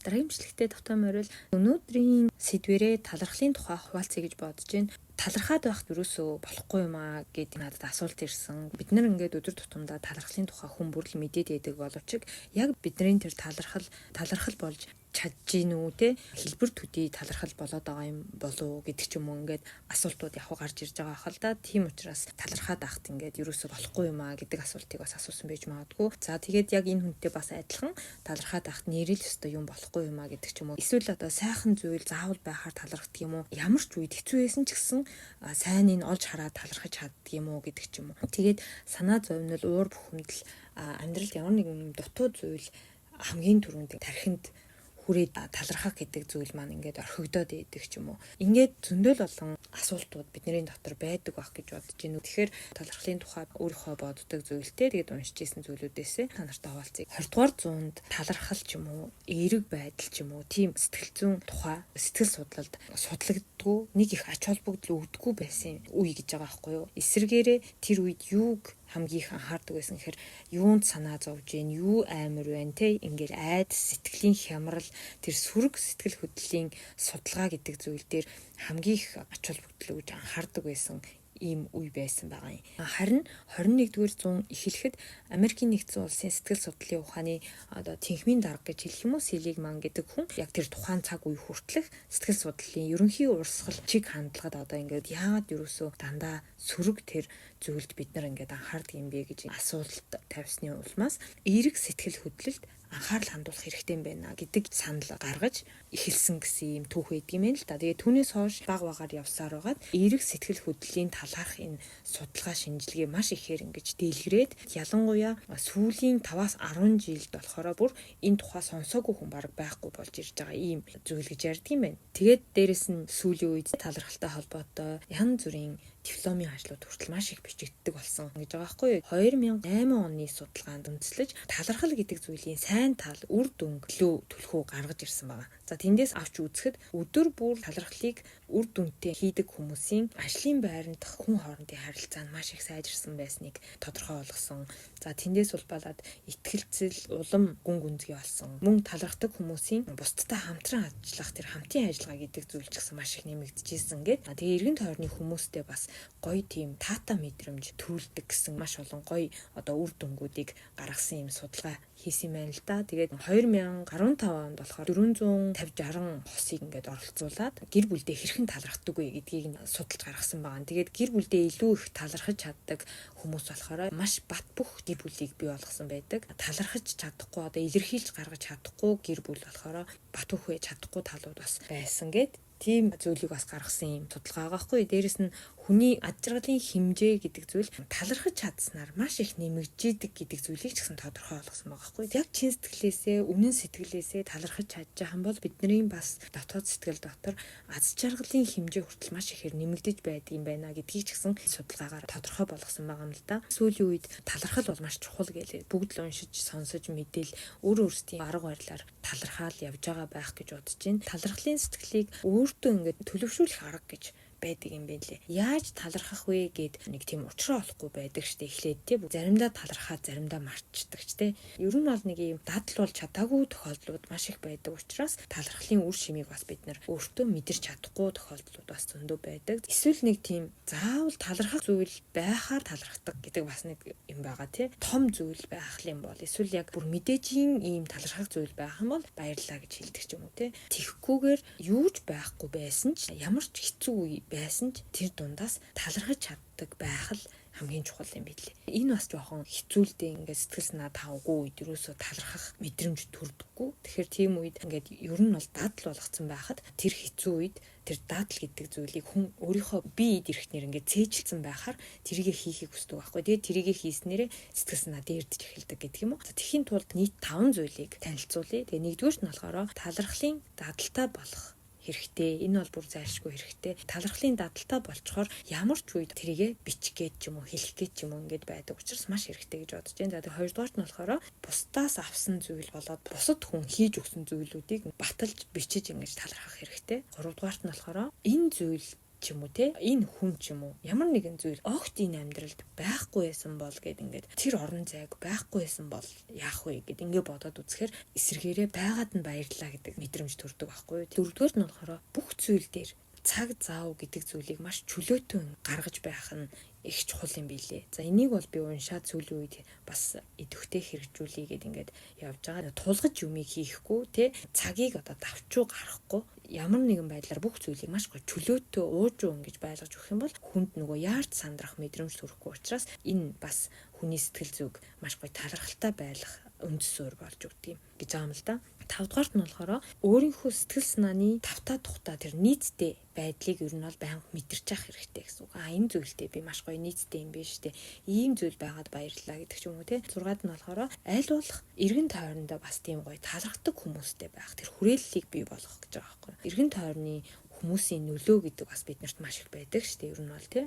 Дараагийн бичлэгтээ давтан морил өнөөдрийн сэдвэрээ талархлын тухай хуваалцъя гэж бодож байна. Талархаад байхад юусоо болохгүй юм аа гэдэг надад асуулт ирсэн. Бид нар ингээд өдөр тутамдаа талархлын тухай хүн бүрл мэдээд байдаг боловч яг бидний тэр талархал болж чадж гин үү те хэлбэр төдий талархал болоод байгаа юм болов уу гэдэг ч юм уу ингээд асуултууд яг гарч ирж байгаа хэл да. Тийм учраас талархаад байхад ингээд юусоо болохгүй юм аа гэдэг асуултыг бас асуусан байж магадгүй. За тэгээд яг энэ хүнтэй бас адилхан талархаад байхад нэрэл өстой юм болохгүй юм аа гэдэг ч юм уу. Эсвэл одоо сайхан зүйл заавал байхаар талархдаг юм уу? Ямар ч үед хэцүү байсан ч гэсэн сайныг олж хараад талархаж чаддаг юм уу гэдэг ч юм уу. Тэгээд санаа зовнил, уур бухимдал, амьдралд ямар нэгэн дутуу зүйл хамгийн түрүүнд тархинд хүрээд талархах гэдэг зүйл маань ингээд орхигдоод идэг ч юм уу. Ингээд зөндөл олон асуултууд бидний дотор байдаг байх гэж бодож байна. Тэгэхээр талархлын тухай өөрийнхөө боддог зүйлтэй тэгээд уншиж ирсэн зүйлүүдээс та нартай хуваалцъя. 20 дугаар зуунд талархал ч юм уу, эерэг байдал ч юм уу, тийм сэтгэл зүйн тухай сэтгэл судлалд судлагддгүй, нэг их ач холбогдол өгдөггүй байсан үе гэж байгаа байхгүй юу? Эсвэргээрээ тэр үед юуг хамгийн их анхаардаг байсан гэхээр юунд санаа зовж гин, юу амар байна те, ингээл айдас, сэтгэлийн хямрал, тэр сүрэг сэтгэл хөдлөлийн судалгаа гэдэг зүйл дээр хамгийн их ач холбогдол өгж анхаардаг байсан ийм үе байсан байгаа юм. Харин 21-р зуун эхлэхэд Америкийн нэгдсэн улсын сэтгэл судлалын ухааны одоо тэнхмийн дарга гэж хэлэх юм уу, Селигман гэдэг хүн яг тэр тухайн цаг үе хүртэлх сэтгэл судлалын ерөнхий урсгал чиг хандлагад одоо ингээд яагаад юусоо дандаа сүрэг тэр зүйлд бид нар ингээд анхаардаг юм бэ гэж асуулт тавьсны улмаас эерэг сэтгэл хөдлөлд анхаарал хандуулах хэрэгтэй юм байна гэдэг санал гаргаж эхэлсэн гэсэн юм түүх байдаг юм л да. Тэгээд түүнээс хойш баг багаар явсаар байгаад эерэг сэтгэл хөдлөлийн талаарх энэ судалгаа шинжилгээ маш ихээр ингэж дэлгэрээд ялангуяа сүүлийн 5-аас 10 жилд болохоор бүр энэ тухай сонсоогүй хүн баг байхгүй болж ирж байгаа ийм зүйл гэж ярьдаг юм байна. Тэгээд дээрэс нь сүүлийн үед талархалтай холбоотой янз бүрийн дипломын ажлууд хүртэл маш их бичигддэг болсон гэж байгаа байхгүй юу. 2008 оны судалгаанд үндэслэж талархал гэдэг зүйлийн сайн тал, үр дүн, төлхөө гаргаж ирсэн байна. За тэндээс авч үзэхэд өдөр бүр талархлыг үр дүнтэй хийдэг хүмүүсийн ажлын байранд хүн хоорондын харилцаа нь маш их сайжирсан байсныг тодорхой болгосон. За тэндээс улбалаад итгэлцэл, улам гүн гүнзгий болсон. Мөн талархдаг хүмүүсийн бусдтай хамтран ажиллах тэр хамтын ажиллагаа гэдэг зүйл ч гэсэн маш их нэмэгдэжсэн гэдэг. Тэгээ эргэн тойрны хүмүүстэй бас гоё тийм таата мэдрэмж төрүүлдэг гэсэн маш олон гоё одоо үр дүнгуудыг гаргасан юм судалгаа хийсэн юм байна л да. Тэгээд 2015 онд болохоор 450-60 хосыг ингээд оролцуулаад гэр бүлдээ хэрхэн талархдаг вэ гэдгийг судалж гаргасан байгаа. Тэгээд гэр бүлдээ илүү их талархаж чаддаг хүмүүс болохоор маш бат бөх гэр бүлийг бий болгосон байдаг. Талархаж чадахгүй одоо илэрхийлж гаргаж чадахгүй гэр бүл болохоор бат бөх байж чадахгүй талууд бас байсан гэд тийм зүйлийг бас гаргасан юм судалгаа байгаа хгүй. Дээрэс нь хүний ад жаргалын хэмжээ гэдэг зүйл талархаж чадсанаар маш их нэмэгдэж гэдэг зүйлийг ч гэсэн тодорхой болгосон байгаа хгүй. Яг чин сэтгэлээсээ, үнэн сэтгэлээсээ талархаж чадж байгаа юм бол бидний бас дотоод сэтгэл дотор ад жаргалын хэмжээ хүртэл маш ихээр нэмэгдэж байдаг юм байна гэдгийг ч гэсэн судалгаагаар тодорхой болгосон байгаа юм л да. Сүүлийн үед талархал бол маш чухал гэлээ бүгд л уншиж, сонсож, мэдээл өөр өөрсдийн арга барилаар талархаал явж байгаа байх гэж бодож байна. Талархлын сэтгэлийг өөртөө ингээд төлөвшүүлэх арга гэж байдаг юм байна лээ. Яаж талархах вэ гэд нэг тийм учраа олохгүй байдаг штэ эхлээд тий. Заримдаа талархаад заримдаа марчдаг ч тий. Ер нь бол нэг юм дадал болж чадаагүй тохиолдлууд маш их байдаг учраас талархлын үр шимийг бас бид нар өөртөө мэдэрч чадахгүй тохиолдлууд бас зөндөө байдаг. Эсвэл нэг тийм заавал талархах зүйл байхаар талархдаг гэдэг бас нэг юм байгаа тий. Том зүйл байх юм бол эсвэл яг бүр мэдээжийн ийм талархах зүйл байх юм бол баярлалаа гэж хэлдэг ч юм уу тий. Тэгхгүйгээр юу ч байхгүй байсан ч ямар ч хэцүү үе байсан ч тэр дундаас талархаж чаддаг байх л хамгийн чухал юм билээ. Энэ бас жоохон хэцүүлдэ ингээд сэтгэл санаа тавгүй үед юусоо талархах мэдрэмж төрдөггүй. Тэгэхээр тийм үед ингээд ер нь бол дадал болгоцсон байхад тэр хэцүү үед тэр дадал гэдэг зүйлийг хүн өөрийнхөө бие эдэрхтнэр ингээд цээжилсэн байхаар тэрийгэ хийхийг хүсдэг байхгүй. Тэгээд тэрийгэ хийснээрээ сэтгэл санаа дээрдэж эхэлдэг гэдэг юм уу. Тэхийн тулд нийт 5 зүйлийг танилцуулъя. Тэгээ нэгдүгüүрт нь болохоор талархлын дадалтай болох хэрэгтэй. Энэ бол бүр зайлшгүй хэрэгтэй. Талархлын дадалтай болчхоор ямар ч үед тэрийгэ бичих гээд ч юм уу, хэлэх гээд ч юм уу ингээд байдаг учраас маш хэрэгтэй гэж бодож байна. За тэр хоёрдугаарт нь болохоор бусдаас авсан зүйл болоод бусад хүн хийж өгсөн зүйлүүдийг баталж бичиж ингэж талархах хэрэгтэй. Гуравдугаарт нь болохоор энэ зүйл ч юм уу те энэ хүн ч юм уу ямар нэгэн зүйл огт энэ амьдралд байхгүй байсан бол гэд ингээд тэр орон зайг байхгүй байсан бол яах вэ гэд ингээд бодоод үзэхээр эсэргээрээ байгаад нь баярлаа гэдэг мэдрэмж төрдөг байхгүй. Дөрөвдүгээр нь болохоор бүх зүйл дээр цаг зав гэдэг зүйлийг маш чөлөөтэй гаргаж байх нь их чухал юм билээ. За энийг бол би уншаад сүүлийн үед бас идэвхтэй хэрэгжүүлэе гэд ингээд явж байгаа. Тулгаж юмыг хийхгүй те цагийг одоо давчуу гаргахгүй ямар нэгэн байдлаар бүх зүйлийг маш гоё чөлөөтэй уужуу ингэж байлгаж өгөх юм бол хүнд нөгөө яарч сандрах мэдрэмж төрөхгүй учраас энэ бас хүний сэтгэл зүг маш гоё талархалтай байх үндэс суурь болж өгдөг юм гэж байгаа юм л да. 5 дугаарт нь болохоор өөрийнхөө сэтгэл санааны тавтаа тухтаа тэр нийцтэй байдлыг ер нь бол байнга мэдэрч явах хэрэгтэй гэсэн үг. Энэ зүйлтэй би маш гоё нийцтэй юм биш үү? Ийм зүйл байгаад баярлалаа гэдэг ч юм уу те. 6-ад нь болохоор аль болох эргэн тойрондоо бас тийм гоё талархдаг хүмүүстэй байх. Тэр хүрээллийг бий болгох гэж байгаа байхгүй. Эргэн тойрны хүмүүсийн нөлөө гэдэг бас биднэрт маш их байдаг шүү дээ ер нь бол те.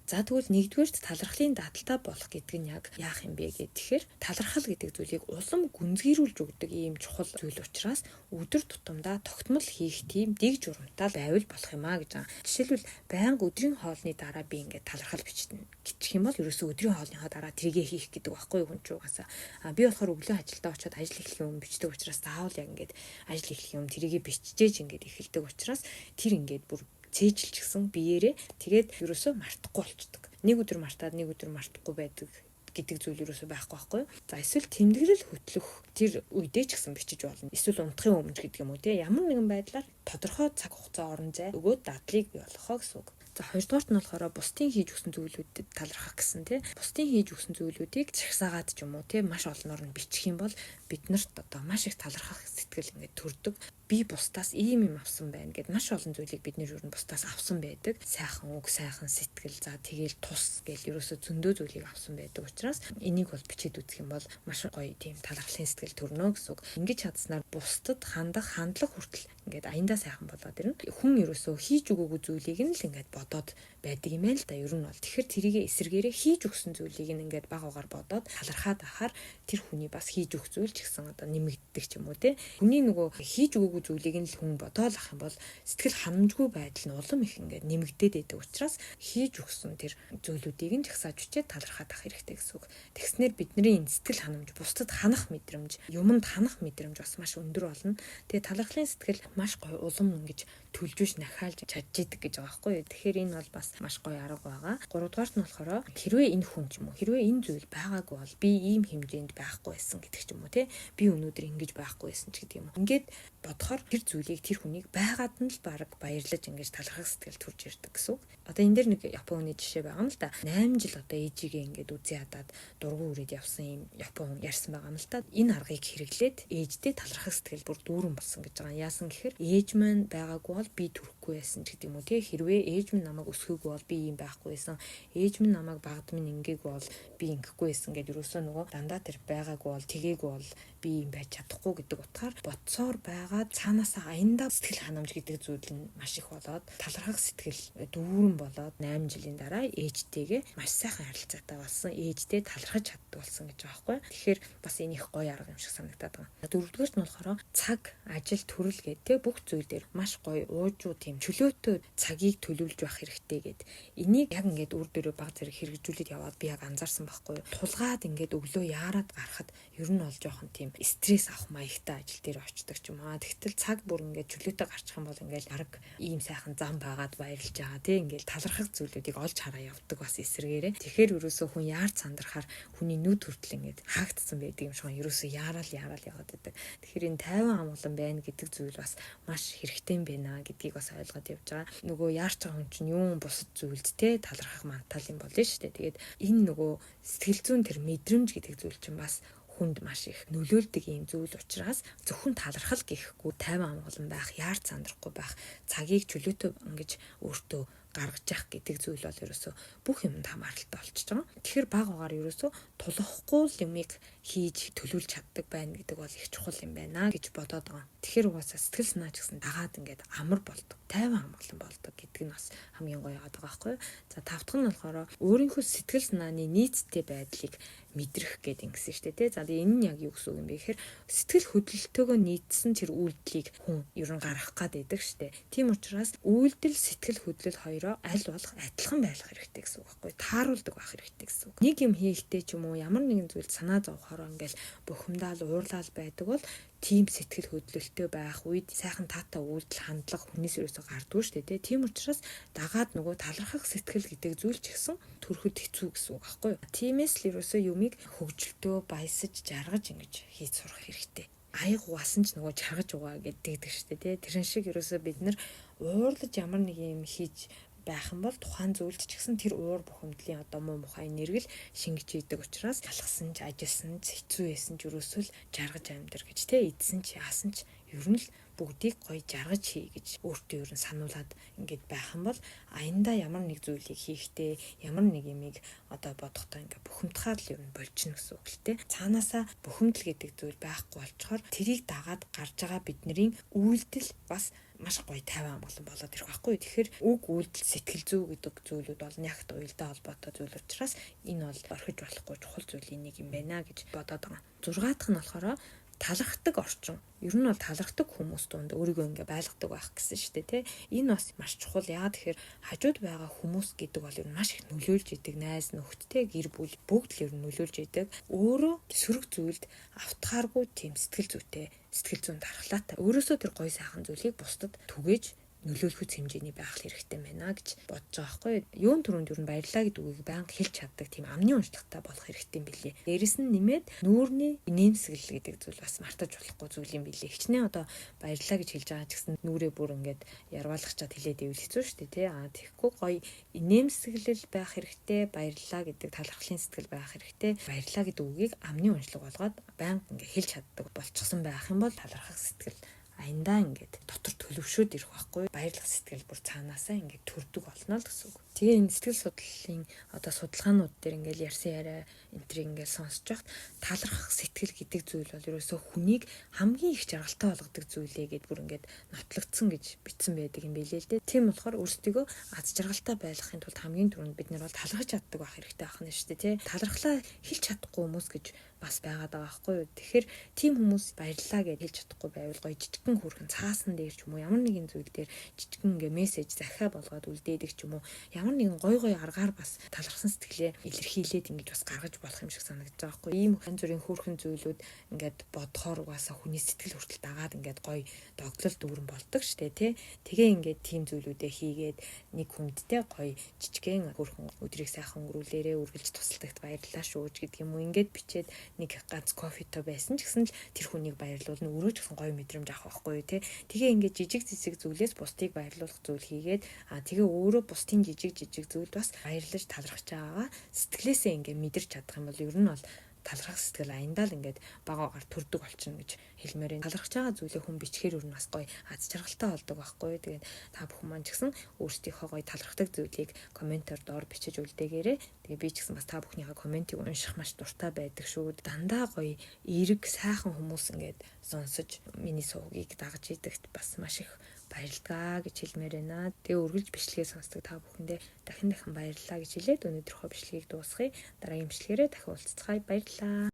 За тэгвэл нэгдүгээрт талархлын дадалтай болох гэдэг нь яг яах юм бэ гэхээр талархал гэдэг зүйлийг улам гүнзгийрүүлж өгдөг ийм чухал зүйл учраас өдөр тутамдаа тогтмол хийх тийм дэг журамтай байвал болох юм а гэж байгаа. Жишээлбэл байнга өдрийн хоолны дараа би ингээд талархал бичнэ гिचх юм бол ерөөсөө өдрийн хоолныхоо дараа тэргээ хийх гэдэг байхгүй хүн ч угаасаа. Би болохоор өглөө ажилдаа очиод ажил эхлэх юм бичдэг учраас заавал яг ингээд ажил эхлэх юм тэргээ биччихээж ингээд эхэлдэг учраас тэр ингээд бүр цээжилч гсэн биеэрээ тэгээд ерөөсөө мартахгүй болчдөг. Нэг өдөр мартаад нэг өдөр мартахгүй байдаг гэдэг зүйл ерөөсөө байхгүй байхгүй. За эсвэл тэмдэглэл хөтлөх тэр үедээ ч гэсэн бичиж болно. Эсвэл унтахын өмнө гэдэг юм уу те ямар нэгэн байдлаар тодорхой цаг хугацаа орон зай өгөөд дадлыг бий болгохоо гэсэн үг. За хоёрдугаарт нь болохоор бусдын хийж өгсөн зүйлүүдэд талархах гэсэн тий. Бусдын хийж өгсөн зүйлүүдийг чагсаагаад ч юм уу тий маш олноор нь бичих юм бол биднэрт одоо маш их талархах сэтгэл ингээд төрдөг. Би бусдаас ийм юм авсан байна гэд маш олон зүйлийг бид нэр юу бусдаас авсан байдаг. Сайхан үг, сайхан сэтгэл, за тэгээл тус гэл ерөөсө зөндөө зүйлийг авсан байдаг учраас энийг бол бичиж үзэх юм бол маш гоё тийм талархлын сэтгэл төрнө гэсэн үг. Ингэж чадсанаар бусдад хандах хандлага хүртэл ингээд аяндаа сайхан болоод ирнэ. Хүн ерөөсөө хийж өгөөгүй зүйлийг нь л ингээд бодоод байдаг юм л да ер нь бол. Тэгэхээр тэрийг эсэргээрээ хийж өгсөн зүйлийг нь ингээд баг угаар бодоод талархаад ахаар тэр хүний бас хийж өгөх зүйл ч гэсэн одоо нэмэгддэг ч юм уу те. Хүний нөгөө хийж өгөөгүй зүйлийг нь л хүн бодоол ах юм бол сэтгэл ханамжгүй байдал нь улам их ингээд нэмэгдээд байдаг учраас хийж өгсөн тэр зүйлүүдийг нь жагсааж үчээд талархаад ах хэрэгтэй гэсэн үг. Тэгснээр бидний энэ сэтгэл ханамж, бусдад ханах мэдрэмж, юмд ханах мэдрэмж бас маш өндөр болно. Тэгээ талархлын сэтгэл маш гоё улам ингэж төлжөж нахаалж чадчихдаг гэж байгаа байхгүй юу. Тэгэхээр энэ бол бас маш гоё арга байгаа. 3 дугаарт нь болохоор хэрвээ энэ хүн ч юм уу хэрвээ энэ зүйл байгаагүй бол би ийм хэмжээнд байхгүй байсан гэдэг ч юм уу те. Би өнөөдөр ингэж байхгүй байсан ч гэдэг юм уу. Ингээд бодохоор тэр зүйлийг тэр хүнийг байгаад нь л баг баярлаж ингэж талархах сэтгэл төрж ирдэг гэсэн үг. Одоо энэ дэр нэг Японы жишээ байгаа юм л да. 8 жил одоо ээжигээ ингээд үзий хадаад дургу үрээд явсан юм Япон ярьсан байгаа юм л да. Энэ аргыг хэрэглээд ээждээ талархах сэтгэл бүр дүүрэн болсон гэж байгаа. Яасан гэхээр ээж маань байгаагүй бол би төрөхгүй байсан ч гэдэг юм уу те. Хэрвээ ээж минь намайг өсгөөгүй бол би ийм байхгүй байсан. Ээж минь намайг багд минь ингээгүй бол би ингэхгүй байсан гэдэг юусоо нөгөө дандаа тэр байгаагүй бол тэгээгүй бол би юм байж чадахгүй гэдэг утгаар бодсоор байгаа цаанаасаа аяндаа сэтгэл ханамж гэдэг зүйл нь маш их болоод талархах сэтгэл дүүрэн болоод 8 жилийн дараа ээжтэйгээ маш сайхан харилцаатай болсон. Ээжтэй талархаж чаддаг болсон гэж байгаа байхгүй. Тэгэхээр бас энэ их гоё арга юм шиг санагдаад байгаа. Дөрөвдүгээрт нь болохоор цаг, ажил, төрөл гэдэг бүх зүйл дээр маш гоё уужуу тийм чөлөөтэй цагийг төлөвлөж байх хэрэгтэй гэд. Энийг яг ингээд үр дүрээ баг зэрэг хэрэгжүүлээд яваад би яг анзаарсан байхгүй. Тулгаад ингээд өглөө яарад гарахад ер нь бол жоохон тийм стресс авах маягтай ажил дээр очдог ч юм аа. Тэгтэл цаг бүр ингээд чөлөөтэй гарчих юм бол ингээд арга ийм сайхан зам байгаад баярлж байгаа тийм ингээд талархах зүйлүүдийг олж хараа явдаг бас эсрэгээрээ. Тэгэхээр ерөөсөө хүн яарч сандрахаар хүний нүд хүртэл ингээд хаагдсан байдаг юм шиг ерөөсөө яарал яваад байдаг. Тэгэхээр энэ 50 амгалан байна гэдэг зүйл бас маш хэрэгтэй юм байна гэдгийг бас ойлгоод явж байгаа. Нөгөө яарч байгаа хүн чинь юм бусад зүйлд те талархах мантал юм болно шүү дээ. Тэгээд энэ нөгөө сэтгэл зүйн тэр мэдрэмж гэдэг зүйл чинь бас хүнд маш их нөлөөлдөг юм зүйл учраас зөвхөн талархал гэхгүй 50 амгалан байх, яарч сандрахгүй байх, цагийг чөлөөтэй ингэж өөртөө гаргаж явах гэдэг зүйл бол ерөөсөө бүх юмд хамааралтай болчихж байгаа. Тэгэхээр баг угаар ерөөсөө тулахгүй юмыг хийж төлөвлөж чаддаг байна гэдэг бол их чухал юм байна гэж бодоод байгаа. Тэгэхээр угаасаа сэтгэл санаа ч гэсэн дагаад ингээд амар болдог, 50 амгалан болдог гэдэг нь бас хамгийн гоё яагаад байгаа байхгүй юу. За 5 дахь нь болохоор өөрийнхөө сэтгэл санааны нийцтэй байдлыг мэдрэх гэдэг ингэсэн шүү дээ. За энэ нь яг юу гэсэн үг юм бэ гэхээр сэтгэл хөдлөлтөөгөө нийцсэн тэр үйлдэлийг хүн ер нь гаргах гад байдаг шүү дээ. Тийм учраас үйлдэл сэтгэл хөдлөл хоёроо аль болох адилхан байх хэрэгтэй гэсэн үг байхгүй. Тааруулдаг байх хэрэгтэй гэсэн үг. Нэг юм хийхдээ ч юм уу ямар нэгэн зүйлд санаа зовхороо ингээл бухимдаал уурлал байдаг бол тийм сэтгэл хөдлөлтөй байх үед сайхан таатай үйлдэл хандлага хүнээс юусоо гардгүй шүү дээ. Тийм учраас дагаад нөгөө талархах сэтгэл гэдэг зүйл ч гэсэн төрөхөд хэцүү гэсэн үг байхгүй юу. Тиймээс л юусоо юмыг хөгжилтөө баясаж жаргаж ингэж хийж сурах хэрэгтэй. Аяг угаасан ч нөгөө чаргаж угаа гэдэг шүү дээ. Тэрэн шиг юусоо бид нар уурлаж ямар нэг юм хийж байх юм бол тухайн зүйлд ч гэсэн тэр уур бухимдлын одоо муу мухай нэргэл шингэж идэг учраас алхсан ч ажилласан ч хэцүү байсан ч юусоо л жаргаж амьдэр гэж эдсэн ч яасан ч ер нь л бүгдийг гоё жаргаж хий гэж өөртөө ер нь сануулад ингээд байх юм бол аяндаа ямар нэг зүйлийг хийхдээ ямар нэг юмыг одоо бодохдоо ингээд бухимдахаар л ер нь болчихно гэсэн үг л те. Цаанаасаа бухимдал гэдэг зүйл байхгүй болчоор тэрийг дагаад гарч байгаа бидний үйлдэл бас маш гоё тайван болон болоод ирэх байхгүй. Тэгэхээр үг үйлдэл сэтгэл зүй гэдэг зүйлүүд бол нягт уялдаа холбоотой зүйл учраас энэ бол орхиж болохгүй чухал зүйлийн нэг юм байна гэж бодоод байгаа. 6 дахь нь болохоор талархдаг орчин. Ер нь бол талархдаг хүмүүс дунд өөрийгөө ингээ байлгадаг байх гэсэн шүү дээ, тэ. Энэ бас маш чухал. Яагаад тэгэхээр хажууд байгаа хүмүүс гэдэг бол ер нь маш их нөлөөлж идэг найз нөхдөдтэй гэр бүл бүгд л ер нь нөлөөлж идэг. Өөрөө сөрөг зүйлд автахааргүй тийм сэтгэл зүйтэй, сэтгэл зүйн дархлаатай. Өөрөөсөө тэр гоё сайхан зүйлийг бусдад түгээж нөлөөлөх хэмжээний байх хэрэгтэй байна гэж бодож байгаа байхгүй. Юун түрүүнд ер нь баярлаа гэдэг үгийг байнга хэлж чаддаг тийм амны уншлагатай болох хэрэгтэй юм билээ. Дээрэс нь нэмээд нүүрний инээмсэглэл гэдэг зүйл бас мартаж болохгүй зүйл юм билээ. Хичнээн одоо баярлаа гэж хэлж байгаа ч гэсэн нүрээ бүр ингээд ярваалгачаад хэлээд ивэл хэцүү шүү дээ, тий. Тэгэхгүй гоё инээмсэглэл байх хэрэгтэй, баярлаа гэдэг талархлын сэтгэл байх хэрэгтэй. Баярлаа гэдэг үгийг амны уншлага болгоод байнга ингээд хэлж чаддаг болчихсон байх юм бол талархах сэтгэл аяндаа ингээд дотор төлөвшөөд ирэх байхгүй. Баярлах сэтгэл бүр цаанаасаа ингээд төрдөг болно л гэсэн үг. Тэгээ энэ сэтгэл судлалын одоо судалгаанууд дээр ингээд ярьсан яриа энтрийг ингээд сонсож байхад талархах сэтгэл гэдэг зүйл бол ерөөсөө хүнийг хамгийн их жаргалтай болгодог зүйлээ гэд бүр ингээд нотлогдсон гэж бичсэн байдаг юм билээ л дээ. Тийм болохоор өөрсдийгөө аз жаргалтай байлгахын тулд хамгийн түрүүнд бид нар бол талархаж чаддаг байх хэрэгтэй байна шүү дээ, тий. Талархлаа хэлж чадахгүй хүмүүс гэж бас байгаад байгаа байхгүй юу. Тэгэхээр тийм хүмүүс баярлалаа гэж хэлж чадахгүй байвал гоё жижигхэн хүрхэн цаасан дээр ч юм уу ямар нэгэн зүйл дээр жижигхэн ингээ мессеж захиа болгоод үлдээдэг ч юм уу ямар нэгэн гоё аргаар бас талархсан сэтгэлээ илэрхийлээд ингэж бас гаргаж болох юм шиг санагдаж байгаа байхгүй. Ийм хэн зүрийн хүрхэн зүйлүүд ингээд бодохоор угаасаа хүний сэтгэл хүртэл дагаад ингээд гоё догтлол дүүрэн болдог штэ тий. Тэгээ ингээд тийм зүйлүүдээ хийгээд нэг хүндтэй гоё жижигхэн хүрхэн өдрийг сайхан өнгөрүүлээрээ үргэлж тусалдагт баярлалаа шүүж гэдэг юм уу ингээд бичээд нэг ганц кофетой байсан ч гэсэн л тэр хүнийг баярлуулна өөрөө ч гэсэн гоё мэдрэмж авах байхгүй тий. Тэгээ ингээд жижиг зүйлээс бусдыг баярлуулах зүйл хийгээд тэгээ өөрөө бусдын жижиг зүйлд бас баярлаж талархаж байгаагаа сэтгэлээсээ ингээд мэдэрч чадах юм бол ер нь бол талархах сэтгэл аяндаа л ингээд багаагаар төрдөг болчихно гэж хэлмээр энэ талархаж байгаа зүйлээ хүн бичгээр ер нь бас гоё аз жаргалтай болдог байхгүй. Тэгээд та бүхэн маань ч гэсэн өөрсдийнхөө гоё талархдаг зүйлийг комментоор доор бичиж үлдээгээрэй. Тэгээ би ч гэсэн бас та бүхнийхээ комментиг унших маш дуртай байдаг шүү. Дандаа гоё эерэг сайхан хүмүүс ингээд сонсож миний сувгийг дагаж идэгт бас маш их баярлалаа гэж хэлмээр байна. Тэгээ үргэлж бичлэгээ сонсдог та бүхэндээ дахин баярлалаа гэж хэлээд өнөөдрийнхөө бичлэгийг дуусгая. Дараагийн бичлэгээрээ дахин уулзцгаая. Баярлалаа.